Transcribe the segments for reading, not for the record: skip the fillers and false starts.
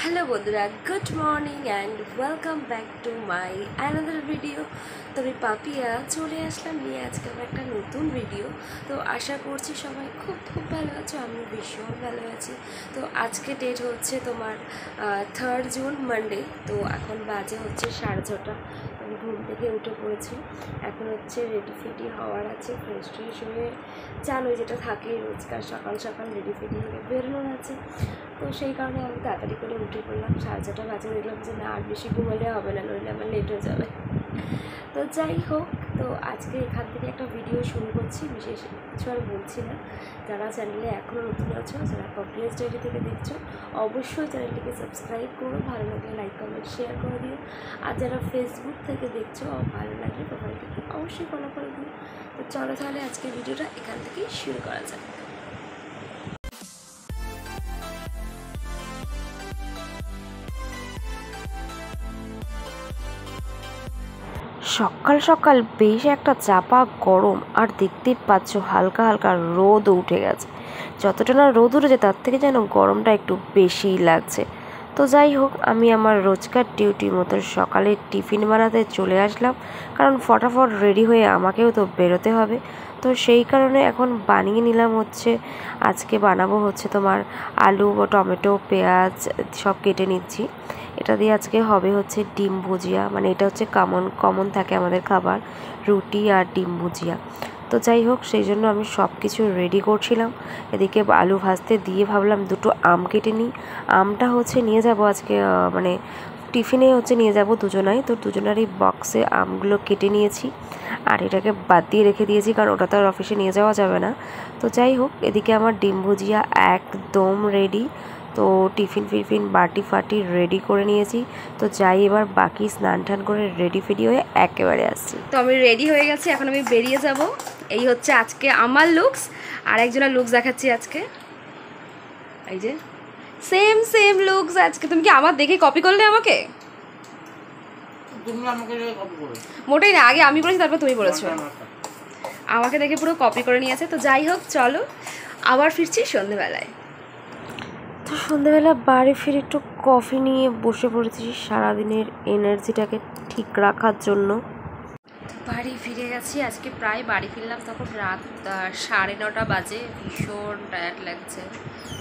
Hello বন্ধুরা, good morning and welcome back to my another video. তো আমি পাপিয়া চলে আসলাম নিয়ে আজকে আমার একটা নতুন ভিডিও। তো আশা করছি সবাই খুব খুব ভালো আছো, আমি ভীষণ ভালো আছি। তো আজকে ডেট হচ্ছে তোমার 3rd জুন মানডে। তো এখন বাজে হচ্ছে 6:30। আমি ঘুম থেকে উঠে পড়েছি, এখন হচ্ছে রেডি ফেডি হওয়ার আছে, ফ্রেশ ট্রেশ হয়ে জানো যেটা থাকে রোজকার সকাল সকাল রেডি ফেডি হয়ে বেরোনোর আছে। তো সেই কারণে আমি তাড়াতাড়ি করে উঠে পড়লাম। 6:30 বাজে, দেখলাম যে না আর বেশি ঘুমালে হবে না, নইলে আমার লেট হয়ে যাবে। তো যাই হোক, তো আজকে এখান থেকে একটা ভিডিও শুরু করছি, বিশেষ কিছু আর বলছি না। যারা চ্যানেলে এখনও নতুন আছো, যারা পাপিয়াস ডায়েরি থেকে দেখছো, অবশ্যই চ্যানেলটিকে সাবস্ক্রাইব করো, ভালো লাগলে লাইক কমেন্ট শেয়ার করে দিও। আর যারা ফেসবুক থেকে দেখছো, ভালো লাগলে প্রোফাইলটিকে অবশ্যই ফলো করে দিও। তো চলো তাহলে আজকে ভিডিওটা এখান থেকেই শুরু করা যাক। সকাল সকাল বেশ একটা চাপা গরম, আর দেখতেই পাচ্ছ হালকা হালকা রোদ উঠে গেছে। যতটা না রোদ উঠেছে তার থেকে যেন গরমটা একটু বেশিই লাগছে। তো যাই হোক, আমি আমার রোজকার ডিউটি মতো সকালে টিফিন বানাতে চলে আসলাম, কারণ ফটাফট রেডি হয়ে আমাকেও তো বেরোতে হবে। তো সেই কারণে এখন বানিয়ে নিলাম হচ্ছে, আজকে বানাবো হচ্ছে তোমার আলু ও টমেটো পেঁয়াজ সব কেটে নিচ্ছি। এটা দিয়ে আজকে হবে হচ্ছে ডিম ভুজিয়া, মানে এটা হচ্ছে কমন থাকে আমাদের খাবার, রুটি আর ডিম ভুজিয়া। তো যাই হোক, সেই জন্য আমি সব কিছু রেডি করছিলাম। এদিকে আলু ভাজতে দিয়ে ভাবলাম দুটো আম কেটে নিই। আমটা হচ্ছে নিয়ে যাব আজকে, মানে টিফিনে হচ্ছে নিয়ে যাব দুজনাই। তো দুজনারই বক্সে আমগুলো কেটে নিয়েছি, আর এটাকে বাদ দিয়ে রেখে দিয়েছি, কারণ ওটা তো আর অফিসে নিয়ে যাওয়া যাবে না। তো যাই হোক, এদিকে আমার ডিম ভুজিয়া একদম রেডি। তো টিফিন বাটি ফাটি রেডি করে নিয়েছি। তো যাই এবার বাকি স্নান টান করে রেডি ফেডি হয়ে একেবারে আসছি। তো আমি রেডি হয়ে গেছি, এখন আমি বেরিয়ে যাব। এই হচ্ছে আজকে আমার লুকস, আর একজনের লুকস দেখাচ্ছি আজকে। এই যে সেম লুকস আজকে। তুমি কি আমার দেখে কপি করলে আমাকে? মোটেই না, আগে আমি করেছি তারপর তুমি বলেছো। আমাকে দেখে পুরো কপি করে নিয়েছে। তো যাই হোক, চলো আবার ফিরছি সন্ধেবেলায়। তো সন্ধেবেলা বাড়ি ফিরে একটু কফি নিয়ে বসে পড়েছি সারাদিনের এনার্জিটাকে ঠিক রাখার জন্য। বাড়ি ফিরে গেছি, আজকে প্রায় বাড়ি ফিরলাম তখন রাত 9:30 বাজে। ভীষণ টায়ার্ড লাগছে,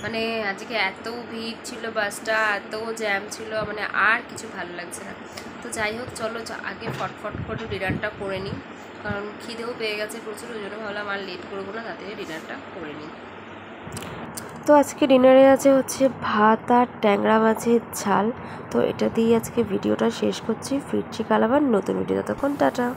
মানে আজকে এত ভিড় ছিল, বাসটা এত জ্যাম ছিল, মানে আর কিছু ভালো লাগছে না। তো যাই হোক, চলো আগে ফটফট করে ডিনারটা করে নিই, কারণ খিদেও পেয়ে গেছে প্রচুর। ওই জন্য ভাবলাম আর লেট করবো না, তাড়াতাড়ি ডিনারটা করে নিই। তো আজকে ডিনারে আছে হচ্ছে ভাত আর ট্যাংরা মাছের ঝাল। তো এটা দিয়ে আজকে ভিডিওটা শেষ করছি, ফিরছি কাল আবার নতুন ভিডিও। ততক্ষণ টাটা।